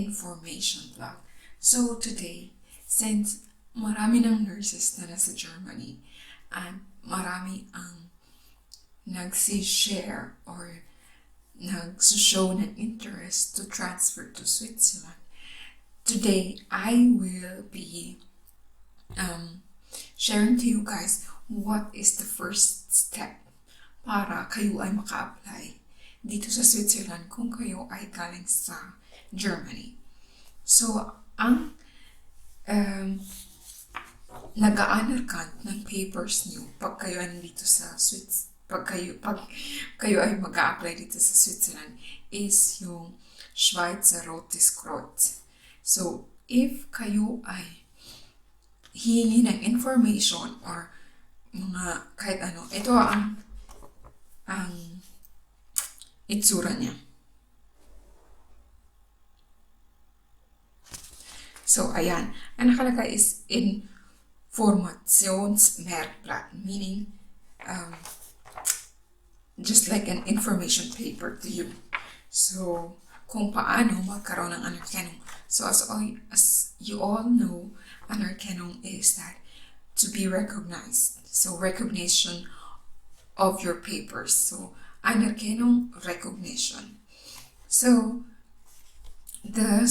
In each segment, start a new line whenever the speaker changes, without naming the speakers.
information blog. So today, since marami ng nurses na nasa Germany and marami ang nagsi-share or nagsushow ng interest to transfer to Switzerland, today I will be sharing to you guys what is the first step para kayo ay maka-apply dito sa Switzerland kung kayo ay galing sa Germany. So, ang nag-a-honor ng papers niyo pag kayo ay nandito sa pag kayo ay mag-a-apply dito sa Switzerland is yung Schweizer Rotes Kreuz. So, if kayo ay hihingi ng information or mga kahit ano, ito ang itsura niya. So, ayan. Ang nakalagay is Informationsmerkblatt, meaning just like an information paper to you. So, kung paano magkaroon ng anerkennung. So, as you all know, anerkennung is that to be recognized. So, recognition of your papers. So, anerkennung, recognition. So, the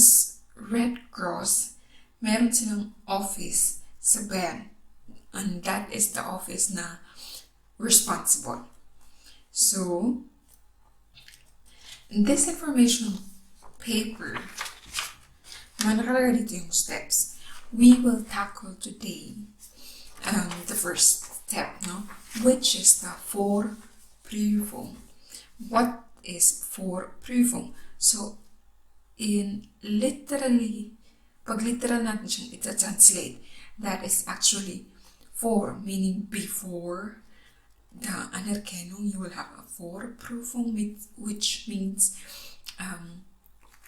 Red Cross, meron silang office sa Bern, and that is the office na responsible. So, this information paper, nakalagay dito yung steps. We will tackle today the first step, which is the Vorprüfung. What is Vorprüfung? So, pag literal natin siyang ita-translate, that is actually for, meaning before the anerkennung, you will have a Vorprüfung, which means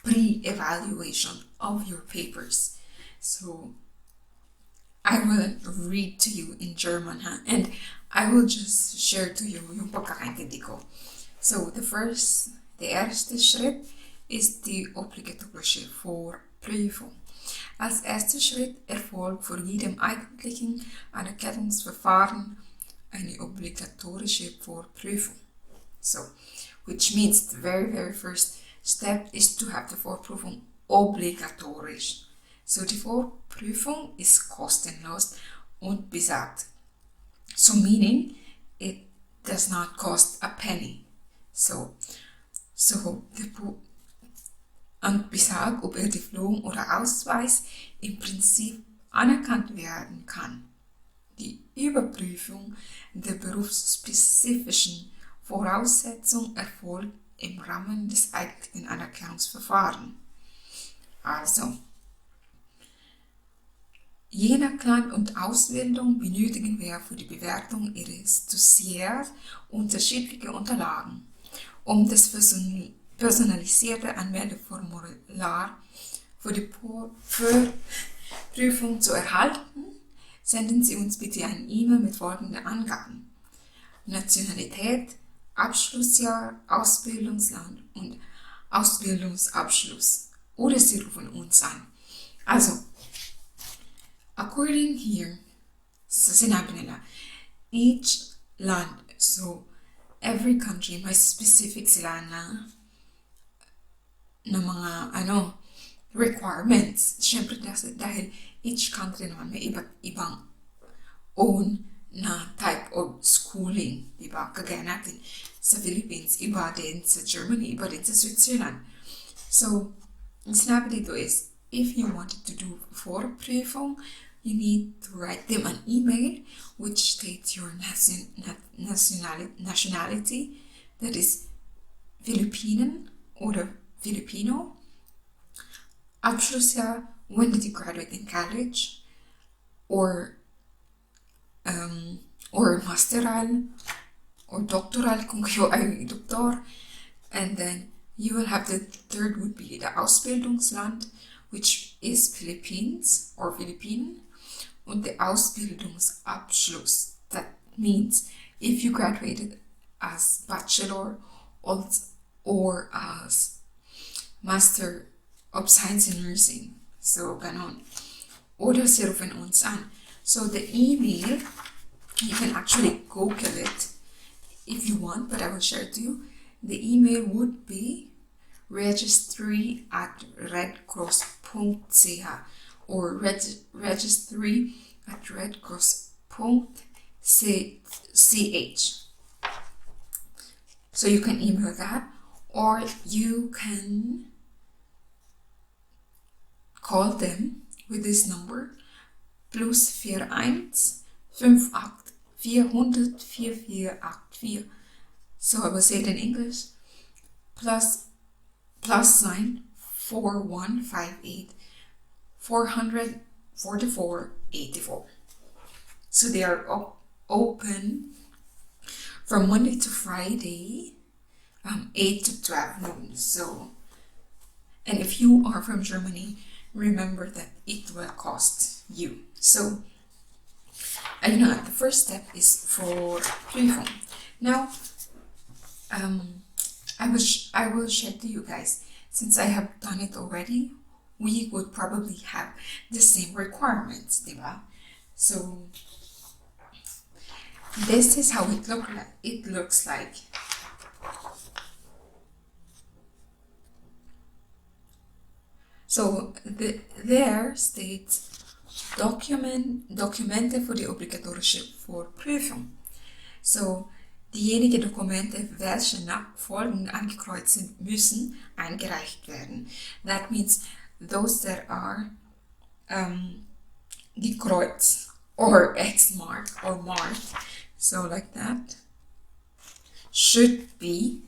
pre-evaluation of your papers. So, I will read to you in German, and I will just share to you yung pagkakaintindi ko. So, the erste Schritt ist die obligatorische Vorprüfung. Als erster Schritt erfolgt vor jedem eigentlichen Anerkennungsverfahren eine obligatorische Vorprüfung. So, which means the very, very first step is to have the Vorprüfung obligatorisch. So, die Vorprüfung ist kostenlos und besagt. So, meaning it does not cost a penny. So ang Bisag, ob Diplom oder Ausweis im Prinzip anerkannt werden kann. Die Überprüfung der berufsspezifischen Voraussetzungen erfolgt im Rahmen des eigentlichen Anerkennungsverfahrens. Also, je nach Land und Ausbildung benötigen wir für die Bewertung ihres Dossiers unterschiedliche Unterlagen. Um das personalisierte Anmeldeformular für die Prüfung zu erhalten, senden Sie uns bitte eine E-Mail mit folgenden Angaben: Nationalität, Abschlussjahr, Ausbildungsland und Ausbildungsabschluss. Oder Sie rufen uns an. Also, according here, sa sinabi nila, each land, so every country, may specific sila na mga requirements. Siyempre dahil each country naman may iba't ibang own na type of schooling, diba? Kagaya natin sa Philippines, iba din sa Germany, iba din sa Switzerland. So, ang sinabi dito is, if you wanted to do Vorprüfung, you need to write them an email which states your nationality, that is Philippinen oder Filipino, Abschlussjahr, when did you graduate in college, or masteral, or doctoral kung kayo ay doktor, and then you will have the third would be the Ausbildungsland, which is Philippines or Philippine, und the Ausbildungsabschluss. That means if you graduated as bachelor or as master of science and nursing. So, ganon. Oder sie rufen uns an. So, the email, you can actually Google it if you want, but I will share it to you. The email would be registry@redcross.ch or registry@redcross.ch. So you can email that, or you can call them with this number +41 58 400 4484. So I will say it in English. Plus sign 4158 400 4484. So they are open from Monday to Friday, 8 to 12 noon. So, and if you are from Germany, remember that it will cost you. So, the first step is for Prüfung. Now, I will share to you guys, since I have done it already, we would probably have the same requirements, diba? So, this is how it looks like. So there states Dokumente für die obligatorische Vorprüfung. So diejenigen Dokumente, welche nachfolgend angekreuzt sind, müssen eingereicht werden. That means those that are gekreuzt or X-marked or marked, so like that, should be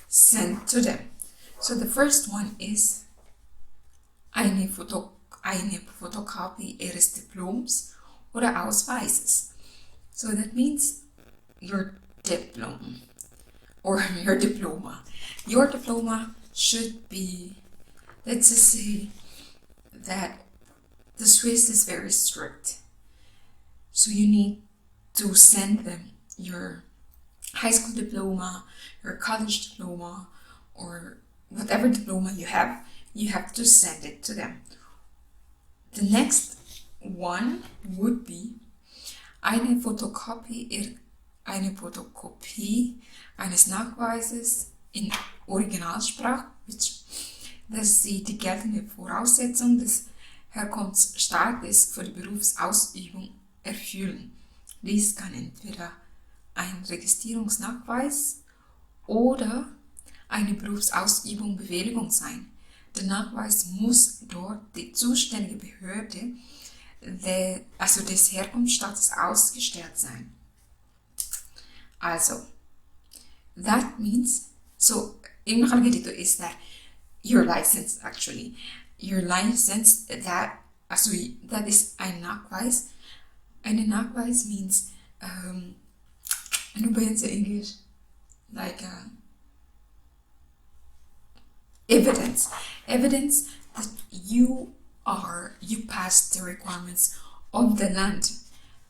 sent to them. So the first one is eine Fotokopie ihres Diploms oder Ausweises. So that means your diploma or your diploma. Your diploma should be, let's just say that the Swiss is very strict. So you need to send them your high school diploma, your college diploma, or whatever diploma you have to send it to them. The next one would be eine Fotokopie eines Nachweises in Originalsprache, dass sie die geltende Voraussetzung des Herkunftsstaates für die Berufsausübung erfüllen. Dies kann entweder ein Registrierungsnachweis oder eine Berufsausübung Bewilligung sein. Der Nachweis muss dort die zuständige Behörde des Herkunftsstaates ausgestellt sein. Also, that means, so im nakalagay is that your license actually. Your license, that is ein Nachweis. Ein Nachweis means, ano ba yan sa English? Like, evidence that you passed the requirements of the land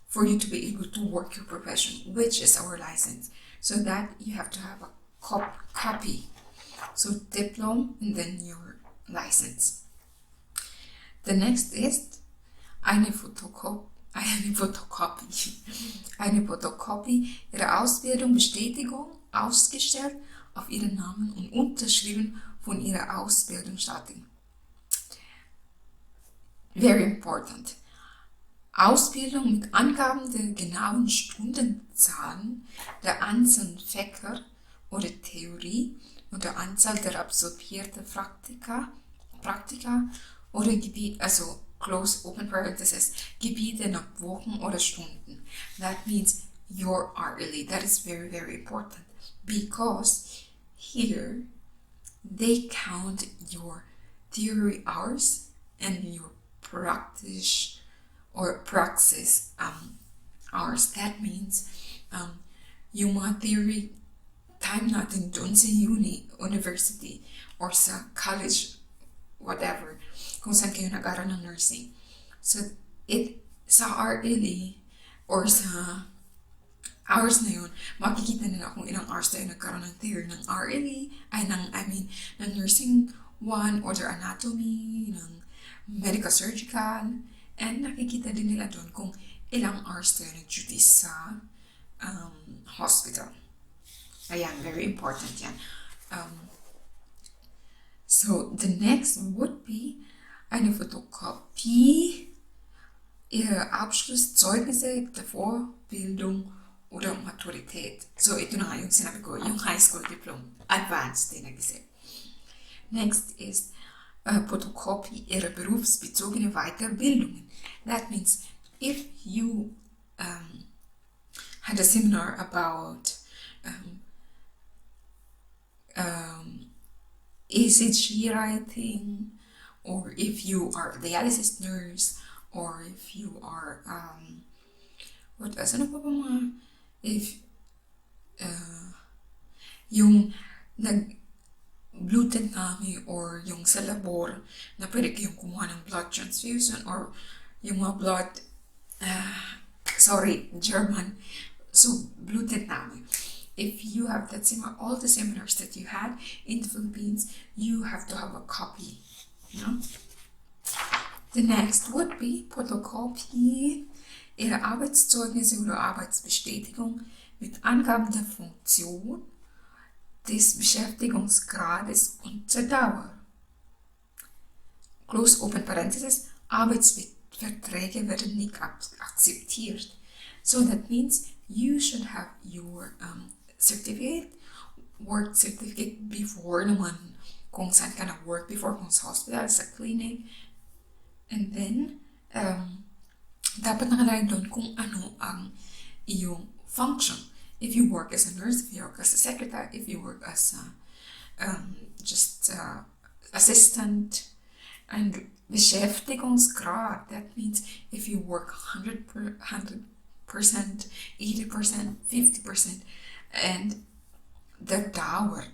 for you to be able to work your profession, which is our license. So that you have to have a copy. So diploma and then your license. The next is eine Fotokopie ihrer Ausbildung, Bestätigung, ausgestellt auf ihren Namen und unterschrieben von ihrer Ausbildungsstätte. Very important. Ausbildung mit Angaben der genauen Stundenzahlen, der Anzahl Fächer oder Theorie und der Anzahl der absolvierten Praktika oder Gebiete, also close open parenthesis, Gebiete nach Wochen oder Stunden. That means your hourly. That is very, very important, because here they count your theory hours and your praxis hours. That means yung mga theory time natin dun sa university or sa college, whatever, kung saan kayo nag-aral ng nursing. So, sa RLE or sa hours na yun, makikita nila kung ilang hours tayo nagkaroon ng theory ng RLE, ng nursing one, or their anatomy, ng medical surgical, and nakikita din nila doon kung ilang hours tayo nag-duty sa hospital. Ayan, very important yan. So the next would be eine Fotokopie ihrer Abschlusszeugnisse der Vorbildung oder Maturität. So ito na nga yung sinabi ko, yung high school diploma, advanced din nag-isip. Next is Fotokopie ihrer berufsbezogene Weiterbildungen. That means if you had a seminar about ECG writing, or if you are a dialysis nurse, or if you are what else? Ano pa ba mga if yung nag-gluten kami or yung sa labor na pwede kayong kumuha ng blood transfusion or yung mga blood German. So gluten kami. If you have that seminar, all the seminars that you had in the Philippines, you have to have a copy. Yeah? The next would be Fotokopie ihrer Arbeitszeugnisse oder Arbeitsbestätigung mit Angaben der Funktion, des Beschäftigungsgrades und der Dauer. Close open parenthesis, Arbeitsverträge werden nicht akzeptiert. So that means you should have your certificate, work certificate before naman kung saan ka nag-work before, kung sa hospital, sa clinic. And then, dapat nakalagay doon kung ano ang iyong function. If you work as a nurse, if you work as a secretary, if you work as a assistant, and Beschäftigungsgrad, that means if you work 100%, 80%, 50%, and the Dauer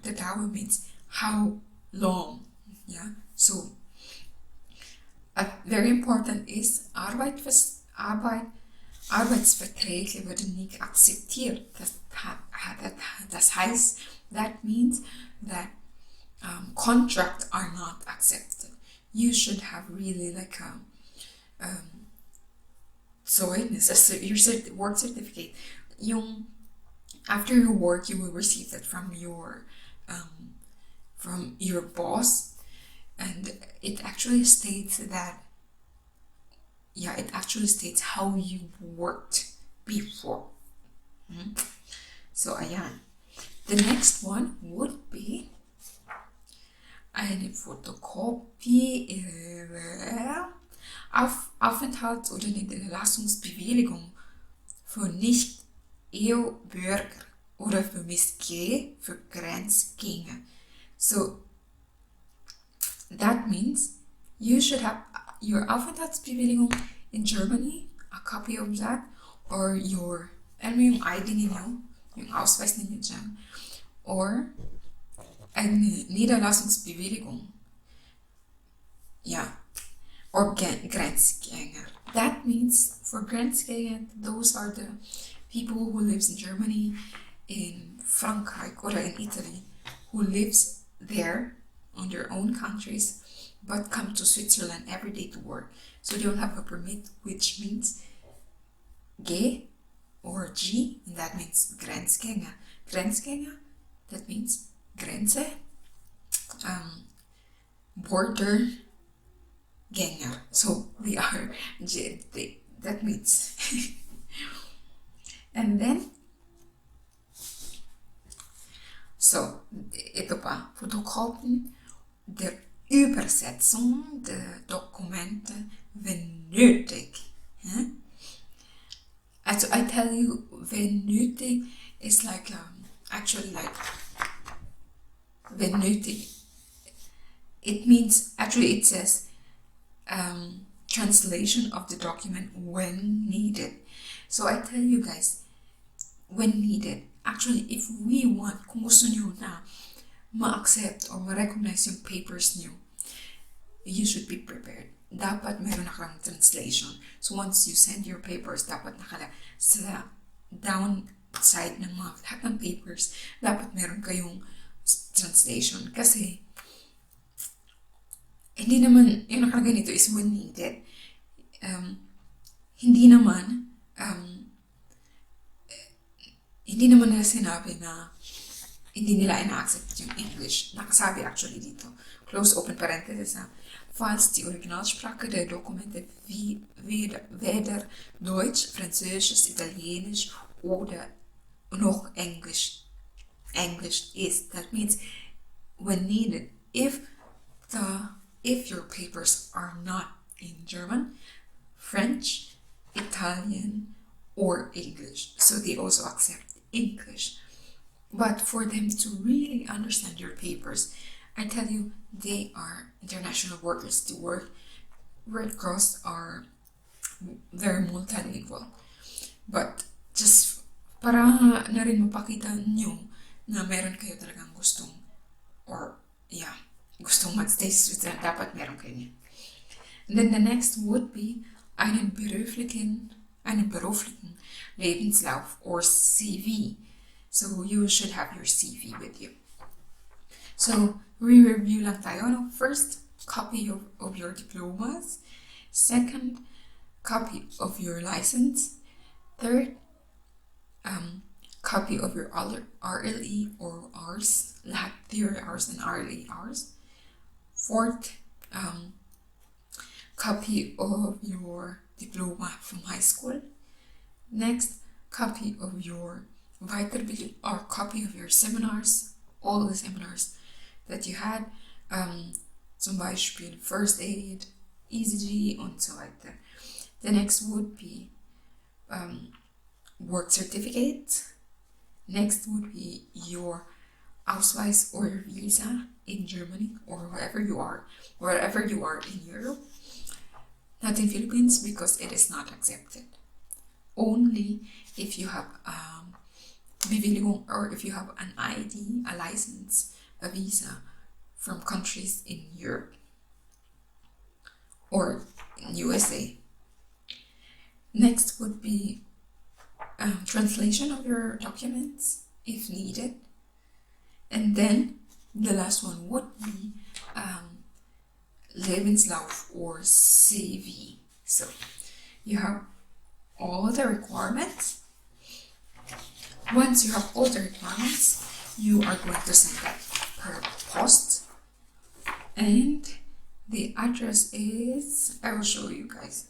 means how long, yeah? So, very important is Arbeitsverträge werden nicht akzeptiert. Das heißt, that means that contracts are not accepted. You should have really like a your work certificate. After your work, you will receive that from your boss, and it actually states that. Yeah, it actually states how you worked before. So, ayan. The next one would be eine Fotokopie ihrer Aufenthalts- oder Niederlassungsbewilligung für Nicht-EU-Bürger oder für Miss G für Grenzgänger. So, that means you should have your Aufenthaltsbewilligung in Germany, a copy of that, or your yung ID ninyo, yung Ausweis ninyo dyan, or eine Niederlassungsbewilligung. Yeah. Or Grenzgänger. That means for Grenzgänger, those are the people who lives in Germany, in Frankreich, or in Italy, who lives there on their own countries, but come to Switzerland every day to work. So they don't have a permit, which means G or G, and that means Grenzgänger. Grenzgänger, that means Grenze, border Gänger. So they are, that means. And then, so, ito pa, Fotokopien der Übersetzung der Dokumente, wenn nötig. Also, I tell you, wenn nötig is like, actually like, wenn nötig. It means, actually it says, translation of the document when needed. So I tell you guys, when needed, actually if we want, kung gusto nyo na ma-accept or ma-recognize yung papers nyo, you should be prepared. Dapat meron na kang translation. So once you send your papers, dapat nakala sa downside ng mga lahat ng papers, dapat meron kayong translation. Kasi hindi naman, yung nakalagay nito is when needed. Hindi naman, hindi naman nila sinabi na hindi nila ina-accept yung English. Nakasabi actually dito. Close open parenthesis falls die Originalsprache der Dokumente weder Deutsch, Französisch, Italienisch oder noch English is. That means when needed, if your papers are not in German, French, Italian, or English, so they also accept English. But for them to really understand your papers, I tell you, they are international workers. The Red Cross are very multilingual. But just para na rin mapakita nyo na meron kayo talagang gustong magstay sa Switzerland, dapat meron kayo niya. And then the next would be einen beruflichen Lebenslauf or CV. So you should have your CV with you. So re-review lang tayo. No? First, copy of your diplomas. Second, copy of your license. Third, copy of your RLE or Rs, lahat theory Rs and RLE Rs. Fourth, copy of your diploma from high school. Next, copy of your Weiterbildung or copy of your seminars, all the seminars that you had, zum Beispiel First Aid, ECG und so weiter. The next would be work certificate. Next would be your Ausweis or your visa in Germany or wherever you are in Europe. Not in Philippines because it is not accepted. Only if you have Bewilligung or if you have an ID, a license, a visa from countries in Europe or in USA. Next would be translation of your documents if needed. And then the last one would be Lebenslauf or CV. So you have all the requirements. Once you have all the requirements, you are going to send that per post. And the address is, I will show you guys.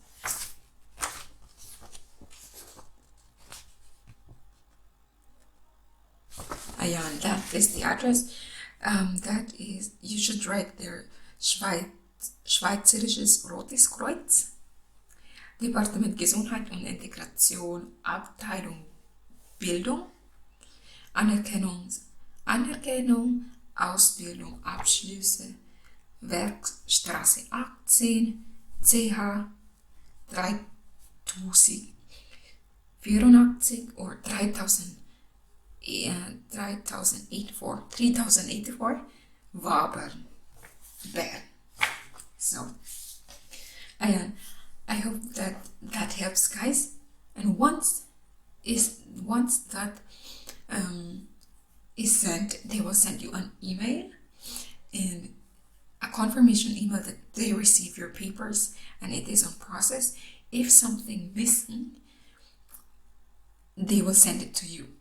Ayan, that is the address. That is, you should write there, Schweizerisches Rotes Kreuz, Departement Gesundheit und Integration, Abteilung Bildung, Anerkennung, Ausbildung, Abschlüsse, Werkstraße 18, CH 3084 or 3084, Wabern, Bern. So, I hope that helps, guys. And once that is sent, they will send you an email and a confirmation email that they receive your papers and it is on process. If something missing, they will send it to you.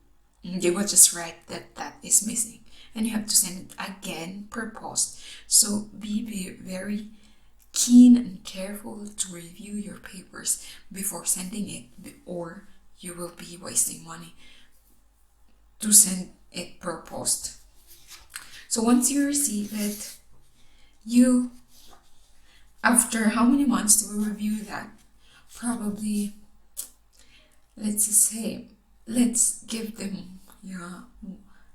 They will just write that is missing, and you have to send it again per post. So be very keen and careful to review your papers before sending it, or you will be wasting money to send it per post. So once you receive it, after how many months do we review that? Probably, let's give them,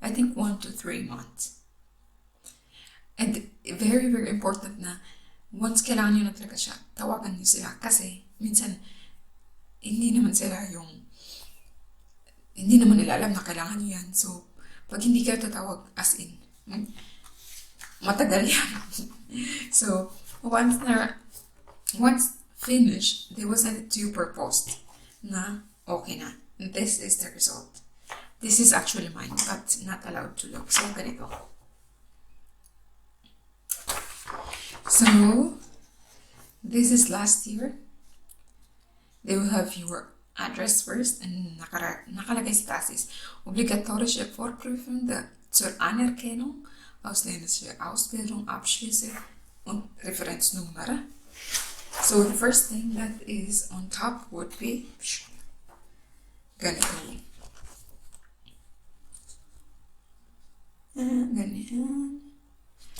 I think 1 to 3 months. And very, very important na, once kailangan nyo na talaga siya, tawagan nyo sila. Kasi, minsan, hindi naman nila alam na kailangan nyo yan. So, pag hindi kayo tatawag, as in, matagal yan. So, once finished, they will send it to you per post na okay na. And this is the result. This is actually mine, but not allowed to look. So, ganito. So this is last year. They will have your address first and nakalagay sa Tasis. Obligatorische Vorprüfung zur Anerkennung ausländische Ausbildung, Abschlüsse und Referenznummer. So the first thing that is on top would be ganito.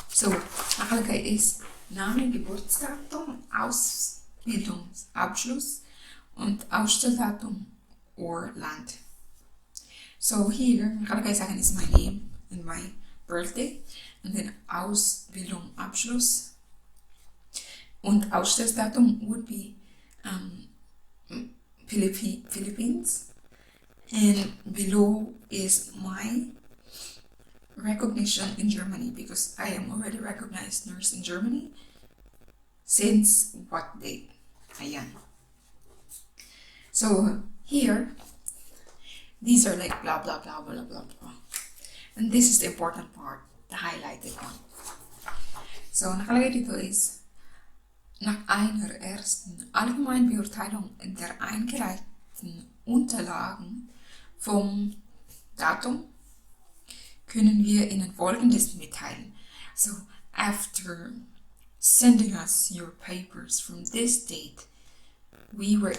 So, nakalagay is Name, Geburtsdatum, Ausbildungsabschluss und Ausstelldatum or Land. So here, nakalagay sa akin is my name and my birthday, and then Ausbildung, Abschluss, und Ausstelldatum would be Philippines, and below is my recognition in Germany, because I am already recognized nurse in Germany. Since what date? Ayan. So here, these are like blah blah blah blah blah blah. And this is the important part, the highlighted one. So nakalagay dito is nach einer ersten Allgemeinbeurteilung der eingereichten Unterlagen vom Datum können wir Ihnen Folgendes mitteilen. So after sending us your papers from this date, we are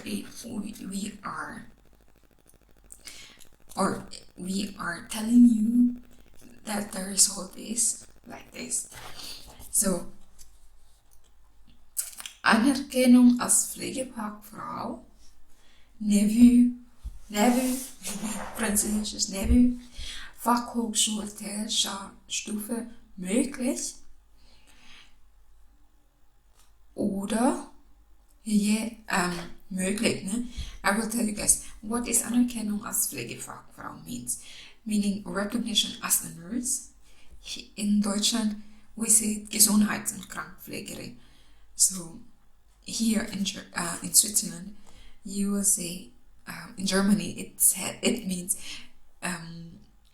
telling you that the result is like this. So, Anerkennung als Pflegefachfrau, Neveu, französisches Neveu, Fachhochschule Tertiärstufe möglich, oder möglich, ne? I will tell you guys what is Anerkennung als Pflegefachfrau means. Meaning recognition as a nurse. In Deutschland we say Gesundheits- und Krankenpflegerin. So here in Switzerland you will say in Germany it means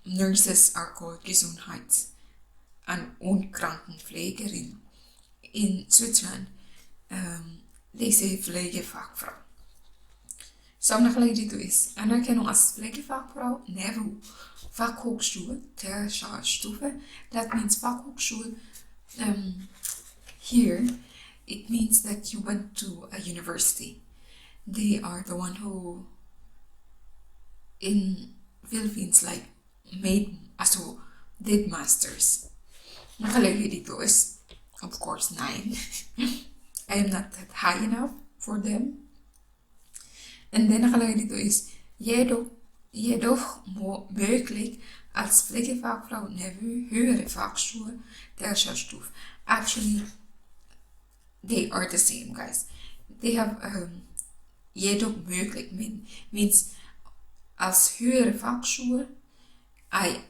nurses are called Gesundheits- und Krankenpflegerin. In Switzerland they say Pflegefachfrau. So nakalagay dito is Anerkennung als Pflegefachfrau, NEVU, Fachhochschule, Tertiärstufe. That means Fachhochschule. Here, it means that you went to a university. They are the one who, in Philippines, like did masters. Nakalagay dito is, of course, 9. I am not that high enough for them. And then nakalagay dito is jedoch möglich als Pflegefachfrau Neveu höhere Fachschule Tertiärstufe. Actually, they are the same, guys. They have jedoch möglich means als höhere Fachschule I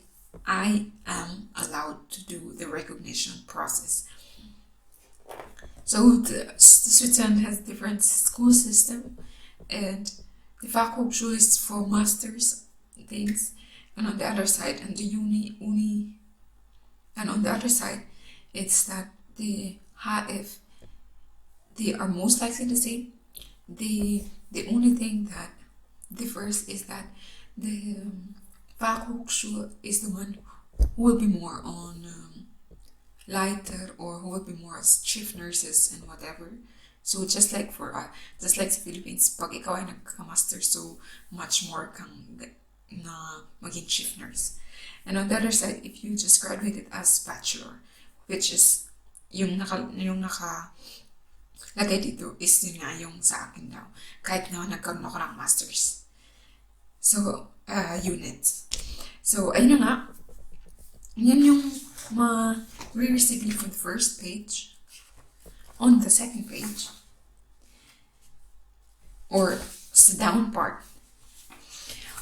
am allowed to do the recognition process. So the Switzerland has different school system, and the Fachhochschule is for masters things, and on the other side, and the uni, and on the other side, it's that the HF, they are most likely the same. The only thing that differs is that the Fachhochschule is the one who will be more on Leiter, or who will be more as chief nurses and whatever. So just like sa Philippines, pag ikaw ay nagka-master, so much more kang na maging chief nurse. And on the other side, if you just graduated as bachelor, which is yung naka lagay dito is yun nga yung sa akin daw, kahit na nagkaroon ako ng masters. So, units. So, ayun na nga. Yan yung re-receive you from the first page. On the second page, or the down part.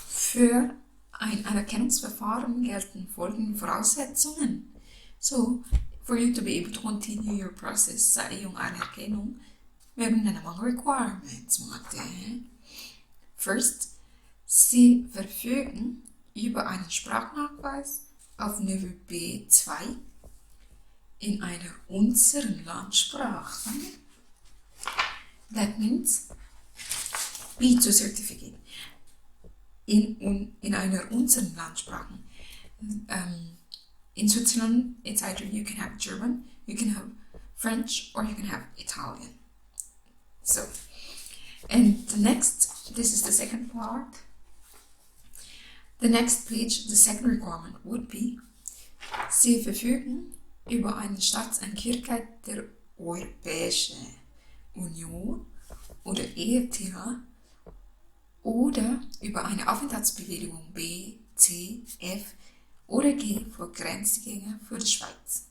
Für ein Anerkennungsverfahren gelten folgende Voraussetzungen. So, for you to be able to continue your process sa iyong anerkennung, meron na namang requirements, mga te. First, Sie verfügen über einen Sprachnachweis auf Niveau B2. in einer unseren Landsprachen. That means B2 certificate. In einer unseren Landsprachen. In Switzerland, it's either you can have German, you can have French, or you can have Italian. So, and this is the second part. The next page, the second requirement would be, Sie verfügen über eine Staatsangehörigkeit der Europäischen Union oder EFTA oder über eine Aufenthaltsbewilligung B, C, F oder G für Grenzgänger für die Schweiz.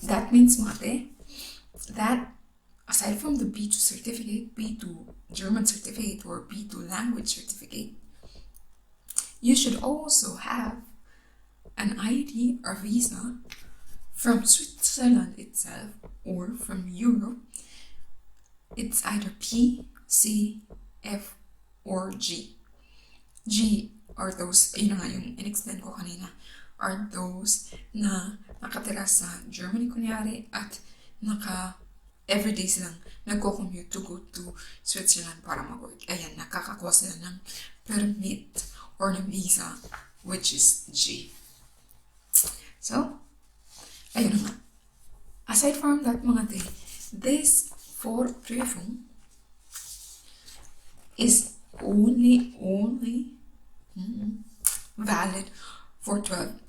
That means, Mate, that aside from the B2 certificate, B2 German certificate or B2 language certificate, you should also have an ID or visa from Switzerland itself or from Europe. It's either P, C, F, or G. G are those, yun nga yung in-explain ko kanina, are those na nakatira sa Germany kunyari at everyday silang nagko-commute to go to Switzerland para mag-work. Ayan, nakakakuha sila ng permit or ng visa, which is G. So, ayun naman. Aside from that mga day, this Vorprüfung is only valid for 12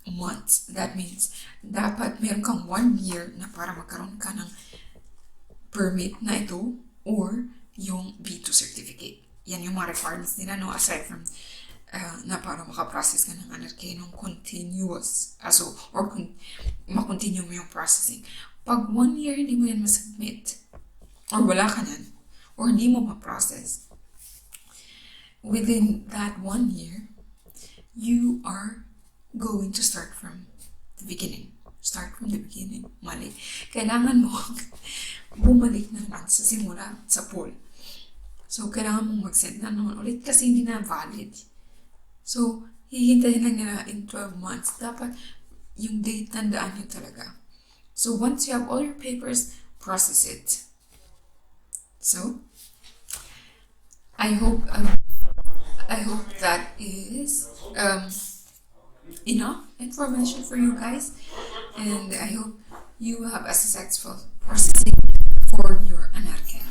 months. That means, dapat meron kang 1 year na para magkaroon ka ng permit na ito or yung B2 certificate. Yan yung mga requirements nila, no? Aside from na para makaprocess ka ng NRK ng continuous, or makontinue mo yung processing. Pag 1 year hindi mo yan masubmit, or wala ka nan, or hindi mo ma-process, within that 1 year, you are going to start from the beginning. Start from the beginning. Mali. Kailangan mo bumalik na naman sa simula, sa pool. So, kailangan mong mag-send na naman ulit kasi hindi na valid. So, hihintayin lang nila in 12 months. Dapat yung date tandaan nyo talaga. So, once you have all your papers, process it. So, I hope that is enough information for you guys, and I hope you have a successful processing for your NRK.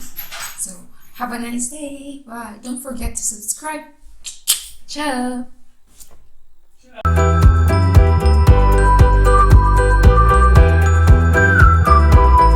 So, have a nice day. Bye. Don't forget to subscribe. Ciao.